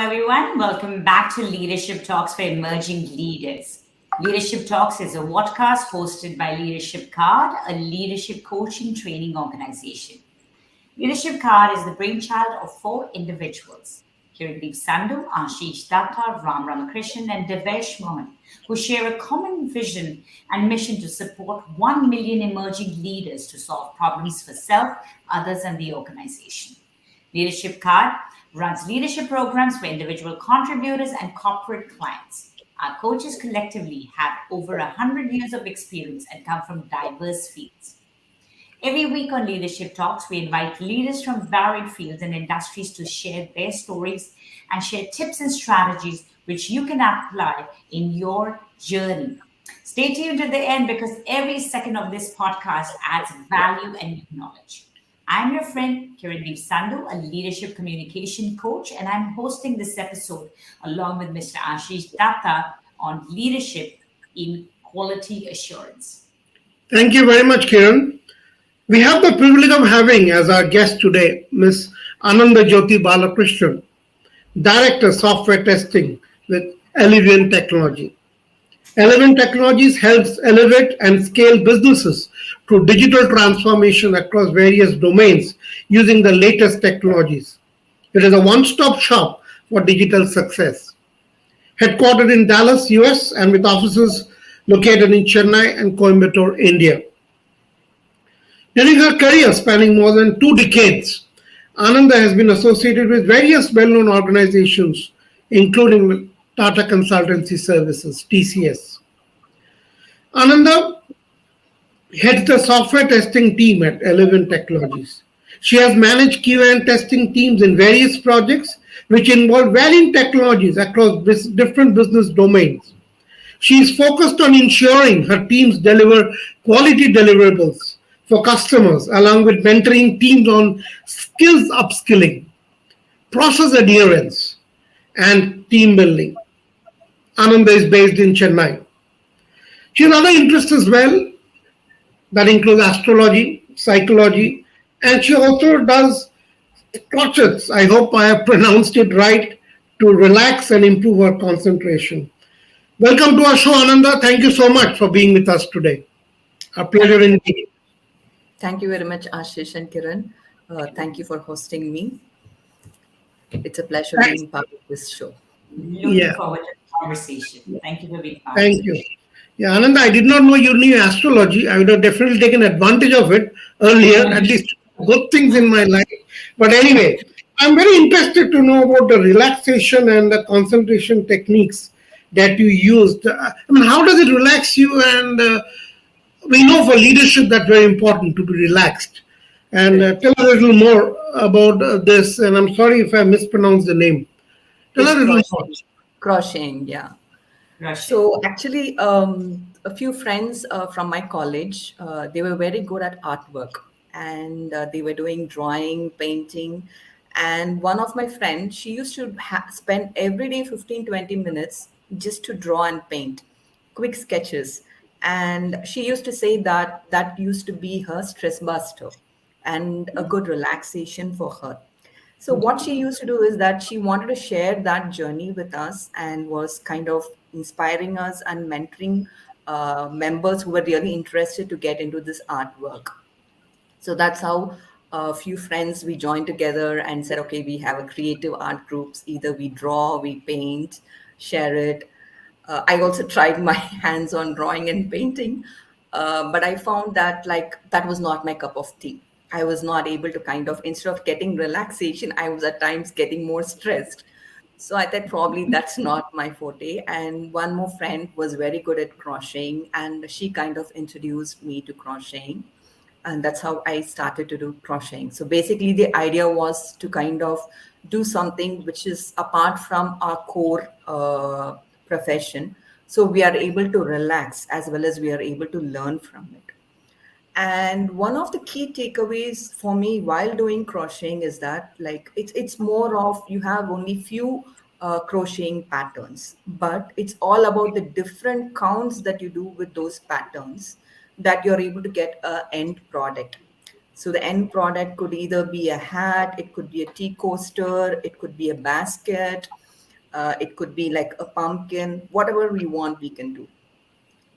everyone. Welcome back to Leadership Talks for Emerging Leaders. Leadership Talks is a podcast hosted by Leadership Card, a leadership coaching training organization. Leadership Card is the brainchild of four individuals, Kiran, Sandhu, Asish Datta, Ramakrishnan, and Devesh Mohan, who share a common vision and mission to support 1 million emerging leaders to solve problems for self, others, and the organization. Leadership Card runs leadership programs for individual contributors and corporate clients. Our coaches collectively have over 100 years of experience and come from diverse fields. Every week on Leadership Talks, we invite leaders from varied fields and industries to share their stories and share tips and strategies which you can apply in your journey. Stay tuned to the end because every second of this podcast adds value and knowledge. I'm your friend, Kiran Sandhu, a leadership communication coach, and I'm hosting this episode along with Mr. Asish Datta on leadership in quality assurance. Thank you very much, Kiran. We have the privilege of having as our guest today Ms. Ananda Jothi Balakrishnan, Director Software Testing with Eleviant Technology. Eleviant Technologies helps elevate and scale businesses through digital transformation across various domains using the latest technologies. It is a one-stop shop for digital success. Headquartered in Dallas, US, and with offices located in Chennai and Coimbatore, India. During her career spanning more than 2 decades, Ananda has been associated with various well-known organizations, including Tata Consultancy Services, TCS. Ananda heads the software testing team at Eleviant Technologies. She has managed QA and testing teams in various projects which involve varying technologies across different business domains. She is focused on ensuring her teams deliver quality deliverables for customers, along with mentoring teams on skills upskilling, process adherence, and team building. Ananda is based in Chennai. She has other interests as well that include astrology, psychology, and she also does crotchets. I hope I have pronounced it right, to relax and improve her concentration. Welcome to our show, Ananda. Thank you so much for being with us today. A pleasure indeed. Thank you very much, Ashish and Kiran. Thank you for hosting me. It's a pleasure being part of this show. Looking forward to the conversation. Thank you for being part. Thank you. Yeah, Ananda, I did not know you knew astrology. I would have definitely taken advantage of it earlier, at least good things in my life. But anyway, I'm very interested to know about the relaxation and the concentration techniques that you used. How does it relax you? And we know for leadership that's very important to be relaxed. And tell us a little more about this. And I'm sorry if I mispronounced the name. Tell us a little more. Crocheting, yeah. So actually, a few friends from my college, they were very good at artwork, and they were doing drawing, painting. And one of my friends, she used to spend every day 15-20 minutes just to draw and paint, quick sketches. And she used to say that that used to be her stress buster and a good relaxation for her. So what she used to do is that she wanted to share that journey with us and was kind of inspiring us and mentoring members who were really interested to get into this artwork. So that's how a few friends, we joined together and said, okay, we have a creative art groups. Either we draw, we paint, share it. I also tried my hands on drawing and painting, but I found that that was not my cup of tea. I was not able to instead of getting relaxation, I was at times getting more stressed. So I thought probably that's not my forte. And one more friend was very good at crocheting, and she kind of introduced me to crocheting. And that's how I started to do crocheting. So basically the idea was to kind of do something which is apart from our core profession. So we are able to relax as well as we are able to learn from it. And one of the key takeaways for me while doing crocheting is that it's more of, you have only few crocheting patterns, but it's all about the different counts that you do with those patterns that you're able to get an end product. So the end product could either be a hat, it could be a tea coaster, it could be a basket, It could be like a pumpkin, whatever we want, we can do.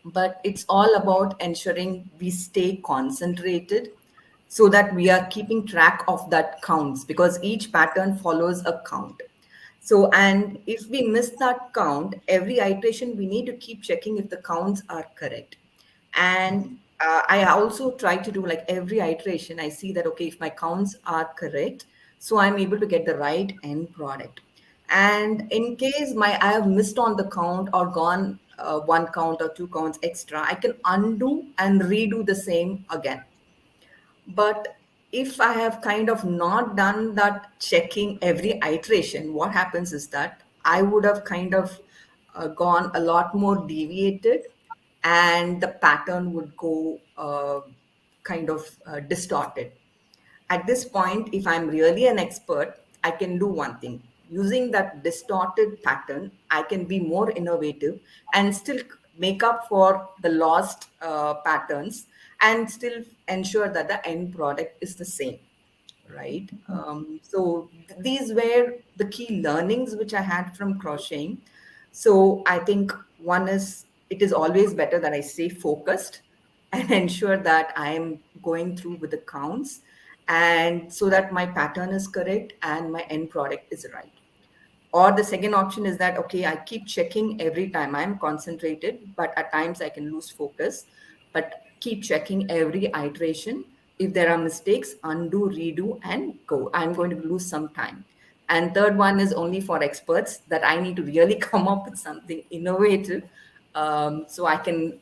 But it's all about ensuring we stay concentrated so that we are keeping track of that counts, because each pattern follows a count. So, and if we miss that count, every iteration we need to keep checking if the counts are correct. And I also try to do, like, every iteration I see that, okay, if my counts are correct, so I'm able to get the right end product. And in case my I have missed on the count or gone one count or two counts extra, I can undo and redo the same again. But if I have kind of not done that checking every iteration, what happens is that I would have kind of gone a lot more deviated, and the pattern would go kind of distorted. At this point, if I'm really an expert, I can do one thing. Using that distorted pattern, I can be more innovative and still make up for the lost patterns, and still ensure that the end product is the same, right? So these were the key learnings which I had from crocheting. So I think one is, it is always better that I stay focused and ensure that I am going through with the counts, and so that my pattern is correct and my end product is right. Or the second option is that, okay, I keep checking every time. I'm concentrated, but at times I can lose focus. But keep checking every iteration. If there are mistakes, undo, redo, and go. I'm going to lose some time. And third one is only for experts, that I need to really come up with something innovative. So I can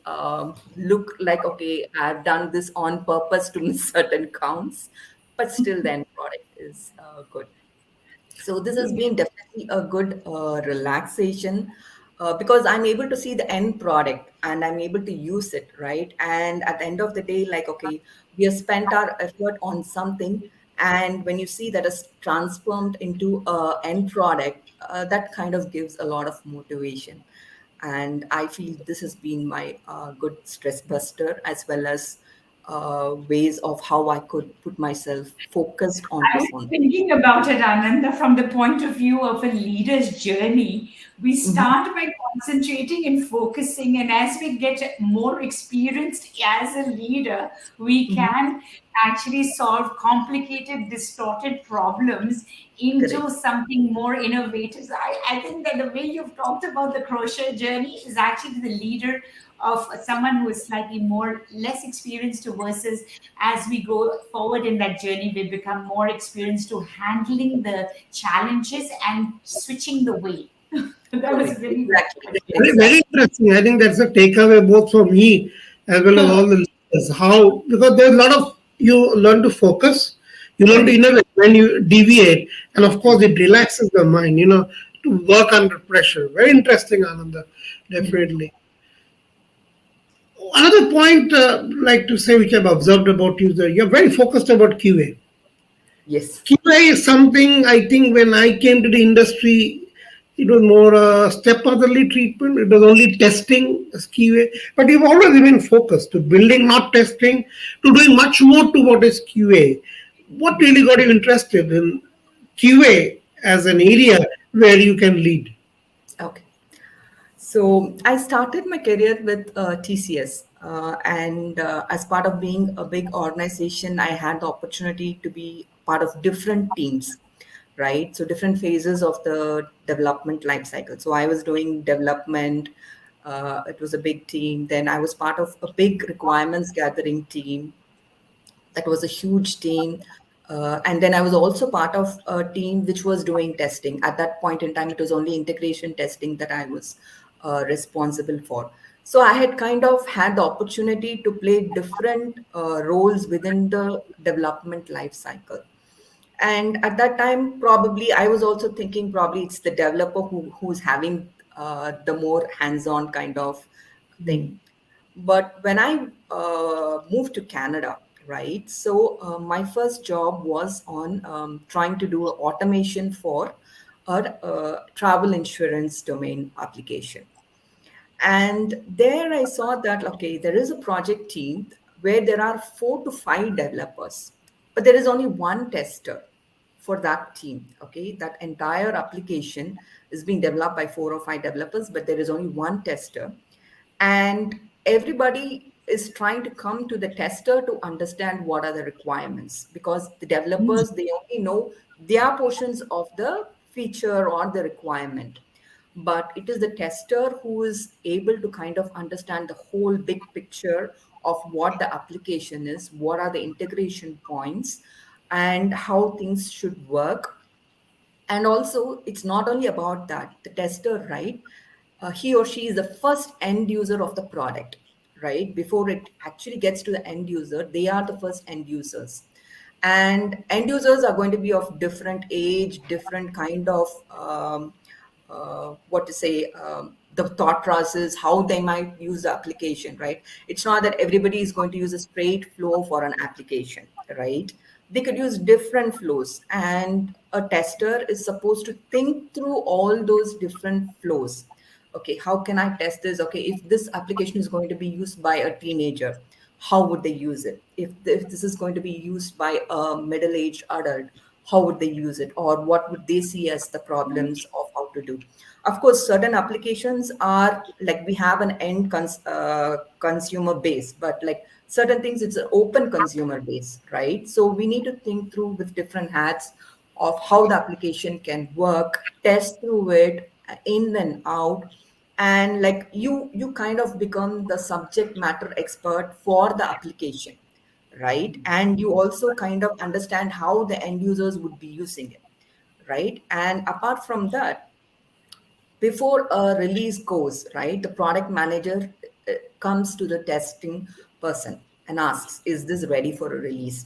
look like, okay, I've done this on purpose to miss certain counts, but still the end product is good. So this has been definitely a good relaxation, because I'm able to see the end product and I'm able to use it, right? And at the end of the day, like, okay, we have spent our effort on something, and when you see that is transformed into a end product, that kind of gives a lot of motivation. And I feel this has been my good stress buster, as well as ways of how I could put myself focused onto I was something. thinking about it, Ananda, from the point of view of a leader's journey. We Mhm. start by concentrating and focusing, and as we get more experienced as a leader, we Mhm. can actually solve complicated, distorted problems into Correct. something more innovative. So I think that the way you've talked about the crochet journey is actually the leader of someone who is slightly more less experienced versus as we go forward in that journey, we become more experienced to handling the challenges and switching the way. That was Correct. really well Exactly. put. Very, Yes. very Exactly. interesting. I think that's a takeaway both for me as well as all the leaders. How, because there's a lot of, you learn to focus, you learn to Correct. innovate when you deviate, and of course it relaxes the mind, to work under pressure. Very interesting, Ananda. Mhm. Definitely. Another point, like to say, which I've observed about you, is that you're very focused about QA. Yes. QA is something I think when I came to the industry, it was more a stepmotherly treatment. It was only testing as QA. But you've always been focused to building, not testing, to doing much more to what is QA. What really got you interested in QA as an area where you can lead? Okay. So I started my career with TCS, and as part of being a big organization, I had the opportunity to be part of different teams, right? So different phases of the development life cycle. So I was doing development. It was a big team. Then I was part of a big requirements gathering team. That was a huge team. And then I was also part of a team which was doing testing. At that point in time, it was only integration testing that I was responsible for. So I had kind of had the opportunity to play different roles within the development life cycle. And at that time, probably I was also thinking probably it's the developer who's having the more hands-on kind of thing. But when I moved to Canada, right? So my first job was on trying to do automation for a travel insurance domain application. And there I saw that, okay, there is a project team where there are 4 to 5 developers, but there is only one tester for that team. Okay, that entire application is being developed by 4 or 5 developers, but there is only one tester, and everybody is trying to come to the tester to understand what are the requirements, because the developers, they only know their portions of the feature or the requirement, but it is the tester who is able to kind of understand the whole big picture of what the application is, what are the integration points, and how things should work. And also, it's not only about that. The tester, right? He or she is the first end user of the product, right? Before it actually gets to the end user, they are the first end users. And end users are going to be of different age, different kind of what to say, the thought process, how they might use the application, right? It's not that everybody is going to use a straight flow for an application, right? They could use different flows, and a tester is supposed to think through all those different flows. Okay, how can I test this? Okay, if this application is going to be used by a teenager, how would they use it? If this is going to be used by a middle-aged adult, how would they use it, or what would they see as the problems of how to do? Of course, certain applications are like, we have an consumer base, but like certain things, it's an open consumer base, right? So we need to think through with different hats of how the application can work, test through it in and out, and like you kind of become the subject matter expert for the application, right? And you also kind of understand how the end users would be using it, right? And apart from that, before a release goes, right, the product manager comes to the testing person and asks, is this ready for a release?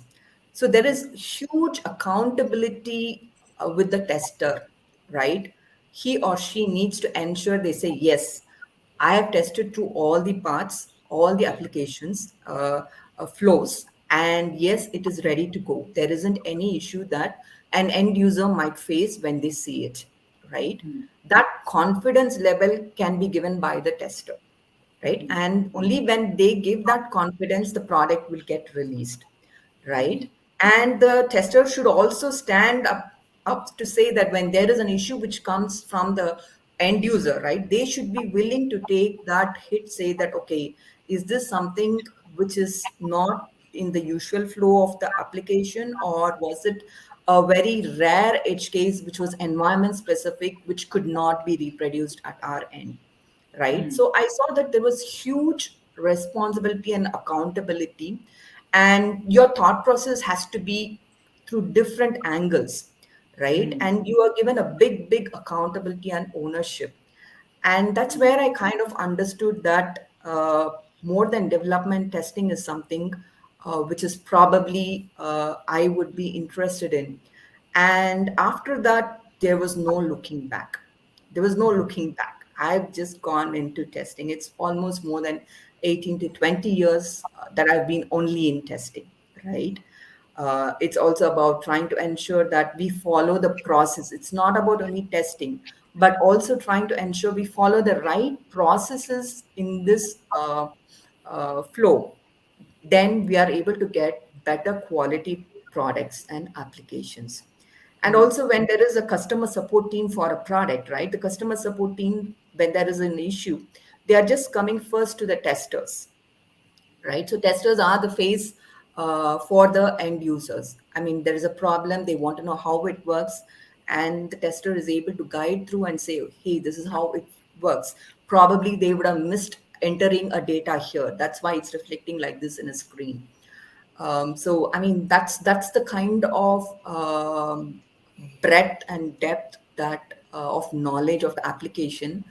So there is huge accountability with the tester, right? He or she needs to ensure they say, yes, I have tested through all the parts, all the applications, flows, and yes, it is ready to go. There isn't any issue that an end user might face when they see it, right? That confidence level can be given by the tester, right? And only when they give that confidence, the product will get released, right? And the tester should also stand up to say that when there is an issue which comes from the end user, right, they should be willing to take that hit, say that, okay, is this something which is not in the usual flow of the application, or was it a very rare edge case which was environment specific, which could not be reproduced at our end, right? So I saw that there was huge responsibility and accountability, and your thought process has to be through different angles, right? And you are given a big accountability and ownership. And that's where I kind of understood that more than development, testing is something which is probably I would be interested in. And after that, there was no looking back. There was no looking back. I've just gone into testing. It's almost more than 18 to 20 years that I've been only in testing, right? It's also about trying to ensure that we follow the process. It's not about only testing, but also trying to ensure we follow the right processes in this flow. Then we are able to get better quality products and applications. And also, when there is a customer support team for a product, right? The customer support team, when there is an issue, they are just coming first to the testers, right? So testers are the face for the end users. I mean, there is a problem, they want to know how it works, and the tester is able to guide through and say, hey, this is how it works. Probably they would have missed entering a data here. That's why it's reflecting like this in a screen. So, I mean, that's the kind of breadth and depth that of knowledge of the application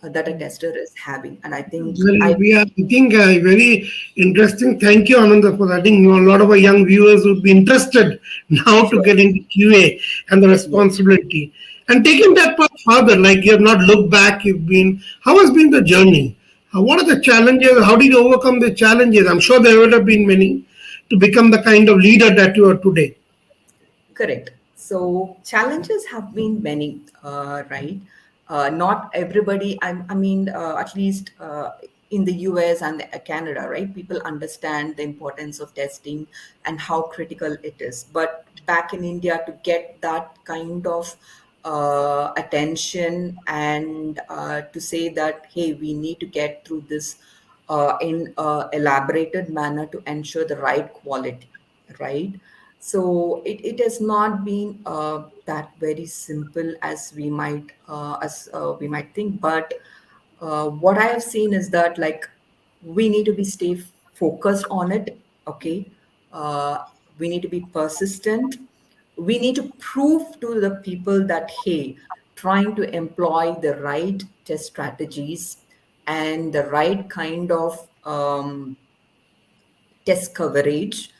that a tester is having. And I think Well, we are, I think, very interesting. Thank you, Ananda, for that. I think a lot of our young viewers would be interested now to sure. get into QA and the Yes. responsibility. And taking that part further, like you have not looked back, you've been, how has been the journey? What are the challenges? How did you overcome the challenges? I'm sure there would have been many to become the kind of leader that you are today. Correct. So challenges have been many, right? Not everybody. I mean, at least in the US and Canada, right? People understand the importance of testing and how critical it is. But back in India, to get that kind of attention and to say that, hey, we need to get through this in a elaborated manner to ensure the right quality, right? So it has not been that very simple as we might think, but what I have seen is that, like, we need to be stay focused on it. Okay, uh, we need to be persistent. We need to prove to the people that, hey, trying to employ the right test strategies and the right kind of test coverage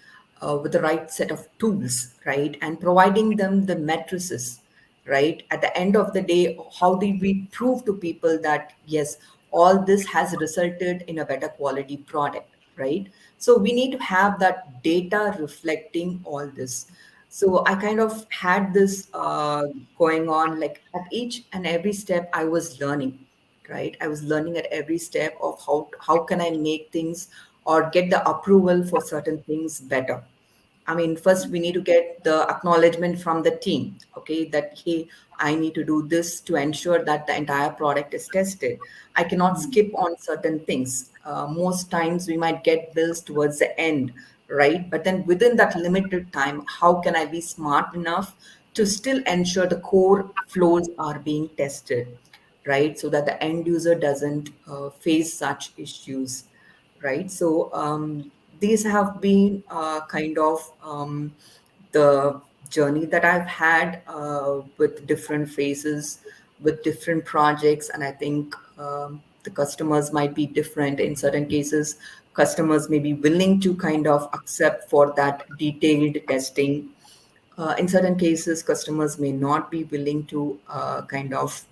with the right set of tools, right? And providing them the matrices, right? At the end of the day, how do we prove to people that, yes, all this has resulted in a better quality product, right? So we need to have that data reflecting all this. So I kind of had this going on, like at each and every step I was learning, right? I was learning at every step of how can I make things or get the approval for certain things better. I mean, first we need to get the acknowledgement from the team, okay, that, hey, I need to do this to ensure that the entire product is tested. I cannot skip on certain things. Most times we might get bills towards the end, right? But then within that limited time, how can I be smart enough to still ensure the core flows are being tested, right? So that the end user doesn't face such issues, right? So these have been kind of the journey that I've had with different phases, with different projects, and I think the customers might be different. In certain cases, customers may be willing to kind of accept for that detailed testing. In certain cases, customers may not be willing to kind of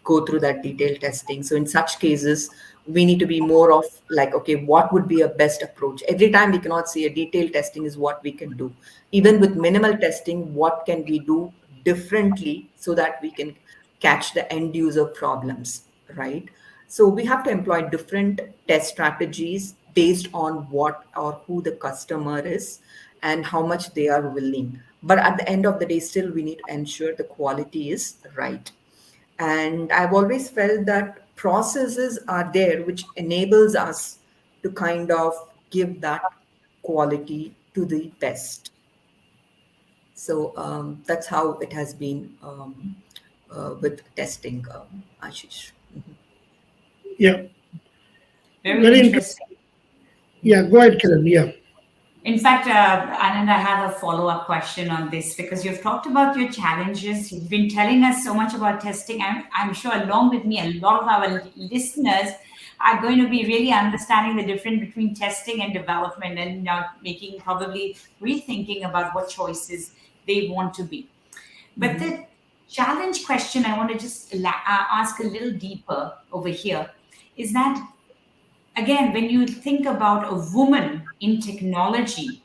go through that detailed testing. So in such cases, we need to be more of like, okay, what would be a best approach? Every time we cannot see a detailed testing is what we can do. Even with minimal testing, what can we do differently so that we can catch the end user problems, right? So we have to employ different test strategies based on what or who the customer is and how much they are willing. But at the end of the day, still we need to ensure the quality is right. And I've always felt that processes are there which enables us to kind of give that quality to the best. So that's how it has been with testing, Ashish. Yeah, Very very interesting. interesting. Yeah, go ahead, Kiran. Yeah. In fact, Anand, I have a follow up question on this because you've talked about your challenges. You've been telling us so much about testing. I'm sure, along with me, a lot of our listeners are going to be really understanding the difference between testing and development and now making probably rethinking about what choices they want to be. But the challenge question I want to just ask a little deeper over here is that again, when you think about a woman in technology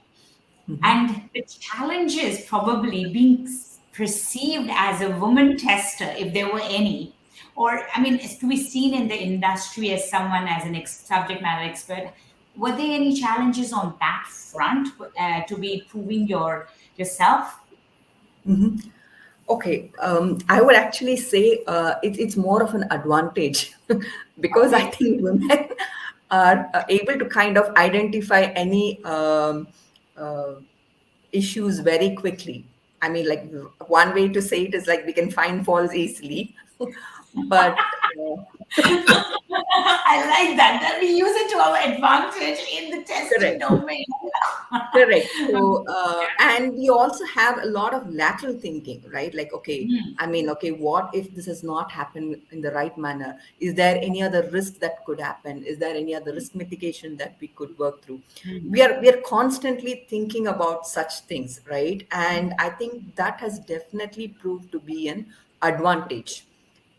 and the challenges probably being perceived as a woman tester, if there were any, or I mean, to be seen in the industry as someone as an subject matter expert, were there any challenges on that front to be proving yourself? Okay, I would actually say it's more of an advantage because I Okay. think women are able to kind of identify any issues very quickly. I mean, like, one way to say it is like we can find faults easily, but I like that. That we use it to our advantage in the testing correct. domain. Correct. So, and we also have a lot of lateral thinking, right? Like, okay, I mean, okay, what if this has not happened in the right manner? Is there any other risk that could happen? Is there any other risk mitigation that we could work through? We are constantly thinking about such things, right? And I think that has definitely proved to be an advantage.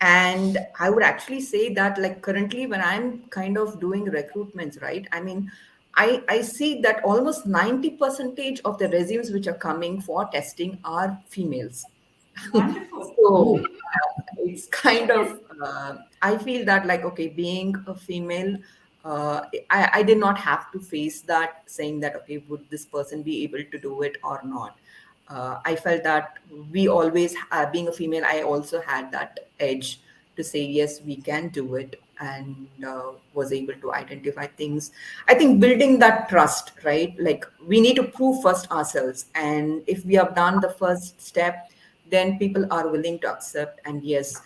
And I would actually say that, like, currently when I'm kind of doing recruitments, right? I mean, I see that almost 90 percentage of the resumes which are coming for testing are females. Wonderful. So it's kind of I feel that, like, okay, being a female I did not have to face that, saying that, okay, would this person be able to do it or not? I felt that we always, being a female, I also had that edge to say, yes, we can do it, and was able to identify things. I think building that trust, right? Like, we need to prove first ourselves. And if we have done the first step, then people are willing to accept. And yes,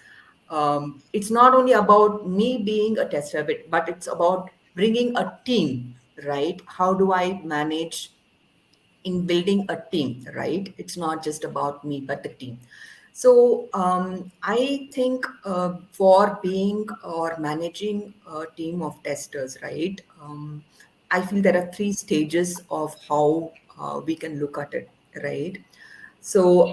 it's not only about me being a tester, but it's about bringing a team, right? How do I manage in building a team, right? It's not just about me, but the team. So I think for being or managing a team of testers, right? I feel there are three stages of how we can look at it, right? So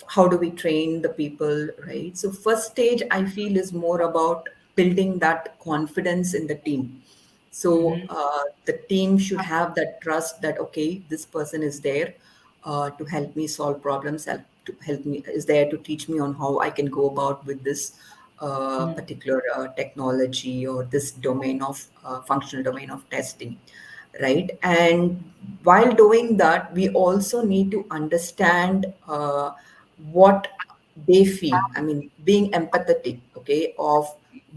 how do we train the people, right? So first stage I feel is more about building that confidence in the team. So the team should have that trust that, okay, this person is there to help me solve problems, to help me, is there to teach me on how I can go about with this particular technology or this domain of functional domain of testing, right? And while doing that, we also need to understand what they feel. I mean, being empathetic, okay, of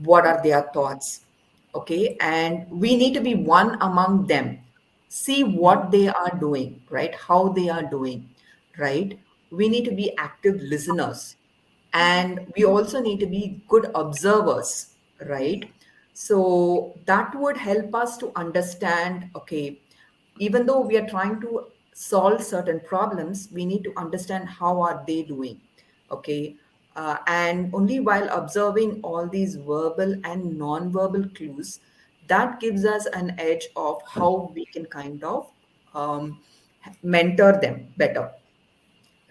what are their thoughts, okay, and we need to be one among them, see what they are doing, right, how they are doing, right? We need to be active listeners, and we also need to be good observers, right? So that would help us to understand, okay, even though we are trying to solve certain problems, we need to understand how are they doing, okay? And only while observing all these verbal and non-verbal clues, that gives us an edge of how we can kind of um, mentor them better,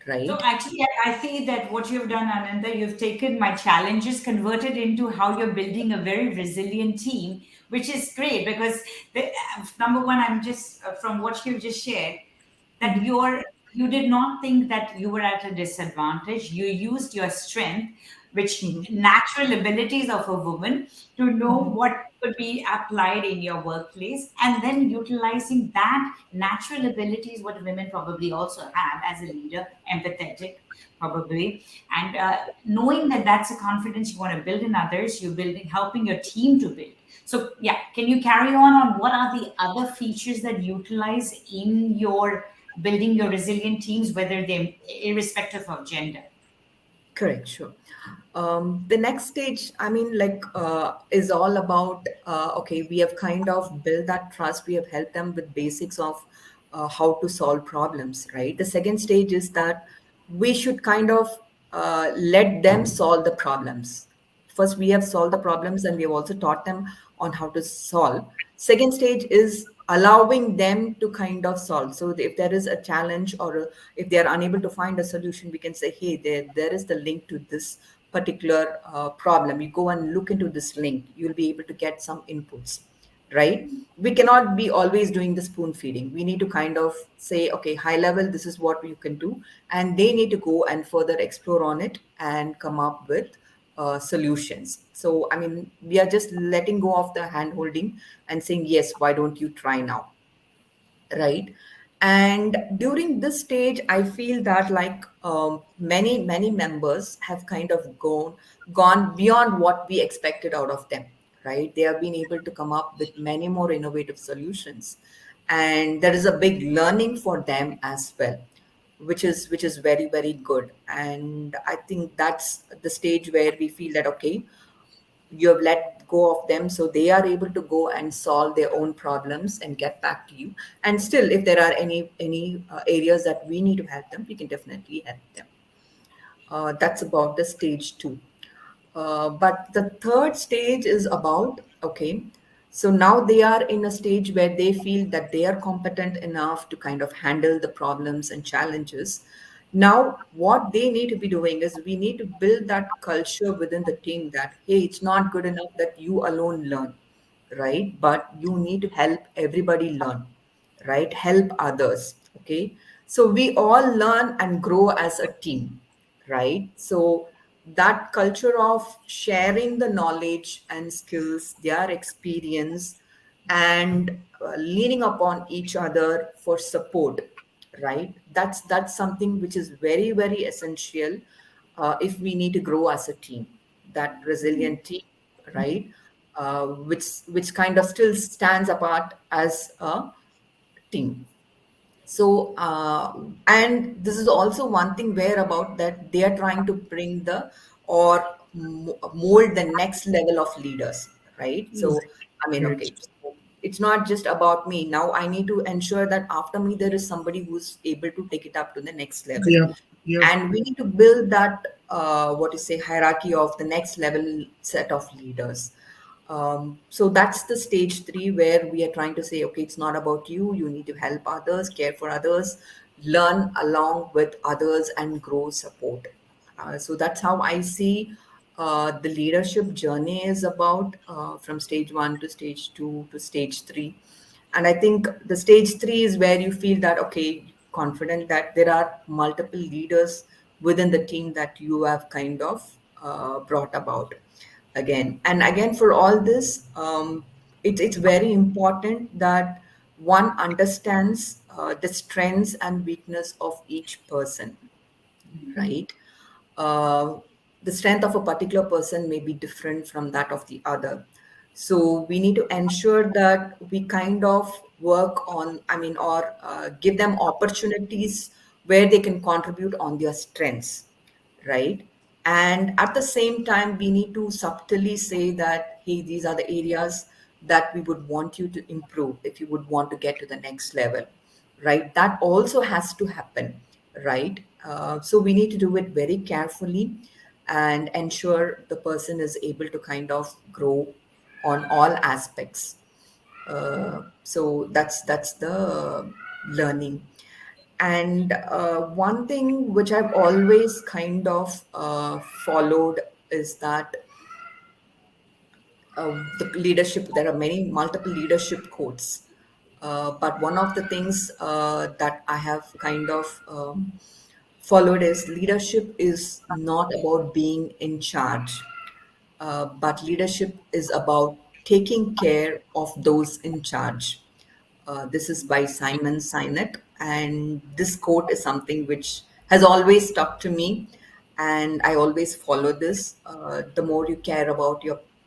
So right? actually, I see that what you've done, Ananda, you've taken my challenges, converted into how you're building a very resilient team, which is great because number one, I'm just from what you've just shared, that you did not think that you were at a disadvantage. You used your strength, which Mhm. natural abilities of a woman, to know Mhm. what could be applied in your workplace, and then utilizing that natural abilities what women probably also have as a leader, empathetic probably, and knowing that that's a confidence you want to build in others, you're building, helping your team to build. So yeah, can you carry on what are the other features that you utilize in your building your resilient teams, whether they irrespective of gender? Correct, sure. The next stage, I mean, like, is all about, okay, we have kind of built that trust. We have helped them with basics of how to solve problems, right? The second stage is that we should kind of let them solve the problems. First, we have solved the problems and we have also taught them on how to solve. Second stage is allowing them to kind of solve. So if there is a challenge or if they are unable to find a solution, we can say, hey, there is the link to this particular problem. You go and look into this link, you'll be able to get some inputs, right? We cannot be always doing the spoon feeding. We need to kind of say, okay, high level, this is what you can do, and they need to go and further explore on it and come up with solutions. So I mean, we are just letting go of the hand holding and saying, yes, why don't you try now, right? And during this stage I feel that, like, many members have kind of gone beyond what we expected out of them, right? They have been able to come up with many more innovative solutions, and there is a big learning for them as well, which is very, very good. And I think that's the stage where we feel that, okay, you have let go of them, so they are able to go and solve their own problems and get back to you. And still, if there are any areas that we need to help them, we can definitely help them. That's about the stage two. But the third stage is about, okay, so now they are in a stage where they feel that they are competent enough to kind of handle the problems and challenges. Now, what they need to be doing is we need to build that culture within the team that, hey, it's not good enough that you alone learn, right? But you need to help everybody learn, right? Help others, okay? So we all learn and grow as a team, right? So that culture of sharing the knowledge and skills, their experience, and leaning upon each other for support, right? That's something which is very, very essential if we need to grow as a team, that resilient team, right? Which kind of still stands apart as a team. So and this is also one thing where about that they are trying to bring the or mold the next level of leaders, right? So I mean, Right. okay, so it's not just about me. Now I need to ensure that after me there is somebody who's able to take it up to the next level, Yeah. Yeah. and we need to build that what you say hierarchy of the next level set of leaders. So that's the stage 3 where we are trying to say, okay, it's not about you. You need to help others, care for others, learn along with others, and grow support. So that's how I see the leadership journey is about from stage 1 to stage 2 to stage 3. And I think the stage 3 is where you feel that, okay, confident that there are multiple leaders within the team that you have kind of brought about again and again. For all this, it's very important that one understands the strengths and weakness of each person, right? uh, the strength of a particular person may be different from that of the other. So we need to ensure that we kind of work on, I mean, or give them opportunities where they can contribute on their strengths, right? And at the same time, we need to subtly say that, hey, these are the areas that we would want you to improve if you would want to get to the next level, right? That also has to happen, right? So we need to do it very carefully and ensure the person is able to kind of grow on all aspects. So that's the learning. And one thing which I've always kind of followed is that the leadership, there are many multiple leadership quotes, but one of the things that I have kind of followed is leadership is not about being in charge, but leadership is about taking care of those in charge. This is by Simon Sinek, and this quote is something which has always stuck to me, and I always follow this. The more you care about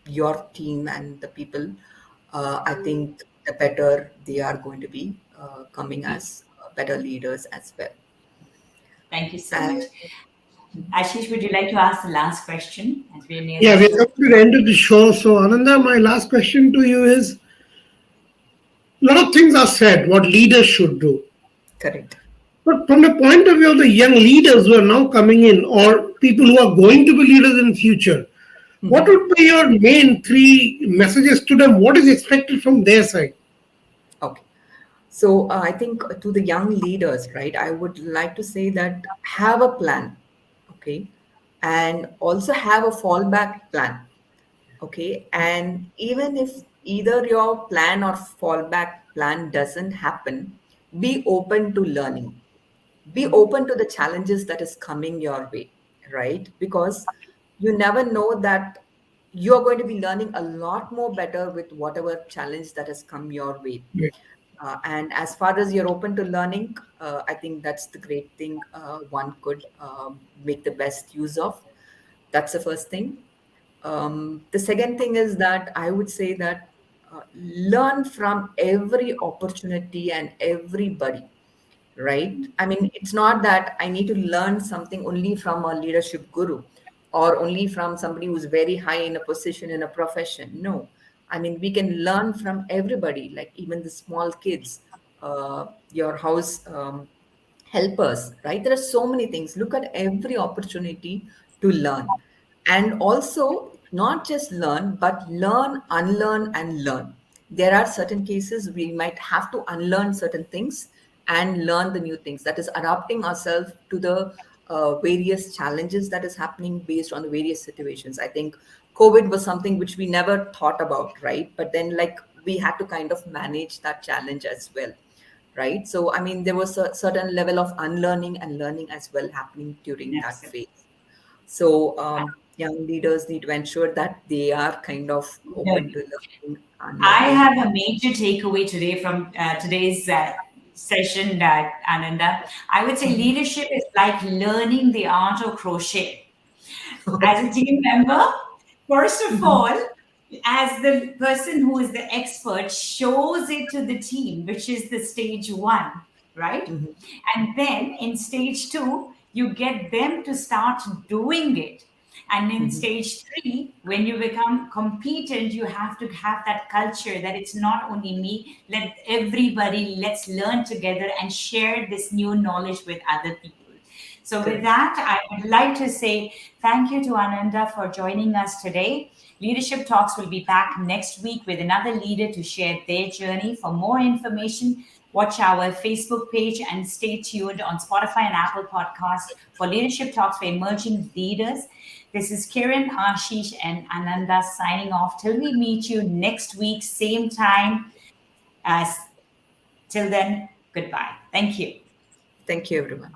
your team and the people, I think the better they are going to be coming as better leaders as well. Thank you so And much. Ashish, would you like to ask the last question as we're near the Yeah, we're show? coming to the end of the show. So, Ananda, my last question to you is, a lot of things are said what leaders should do. correct. But from the point of view of the young leaders who are now coming in, or people who are going to be leaders in future, what would be your main three messages to them? What is expected from their side? Okay. So I think to the young leaders, right, I would like to say that have a plan, okay, and also have a fallback plan, okay. And even if either your plan or fallback plan doesn't happen, be open to learning, be open to the challenges that is coming your way, right? Because you never know that you're going to be learning a lot more better with whatever challenge that has come your way. Right. And as far as you're open to learning, I think that's the great thing one could make the best use of. That's the first thing. The second thing is that I would say that learn from every opportunity and everybody, right? I mean, it's not that I need to learn something only from a leadership guru or only from somebody who's very high in a position in a profession. No, I mean, we can learn from everybody, like even the small kids, your house helpers, right? There are so many things. Look at every opportunity to learn. And also, not just learn, but learn, unlearn, and learn. There are certain cases we might have to unlearn certain things and learn the new things. That is adapting ourselves to the various challenges that is happening based on the various situations. I think COVID was something which we never thought about, right? But then, like, we had to kind of manage that challenge as well, right? So, I mean, there was a certain level of unlearning and learning as well happening during that Absolutely. phase. So, young leaders need to ensure that they are kind of open to learning and I learning. have a major takeaway today from today's session, Ananda. I would say leadership is like learning the art of crochet. As a team member, first of all, as the person who is the expert shows it to the team, which is the stage one, right? Mhm. And then in stage two, you get them to start doing it. And in Mhm. stage three, when you become competent, you have to have that culture that it's not only me, let everybody, let's learn together and share this new knowledge with other people. So, with Correct. that, I would like to say thank you to Ananda for joining us today. Leadership Talks will be back next week with another leader to share their journey. For more information, watch our Facebook page and stay tuned on Spotify and Apple Podcasts for Leadership Talks for Emerging Leaders. This is Kiran, Ashish, and Ananda signing off. Till we meet you next week, same time. As till then, goodbye. Thank you. Thank you, everyone.